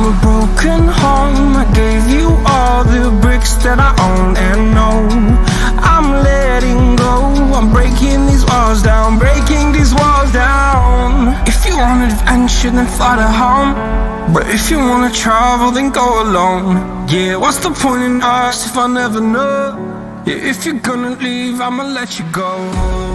from a broken home. I gave you all the bricks that I own and know. I'm letting go, I'm breaking these walls down, breaking these walls down. If you want adventure, then fly to home. But if you wanna travel, then go alone. Yeah, what's the point in us if I never know? Yeah, if you're gonna leave, I'ma let you go.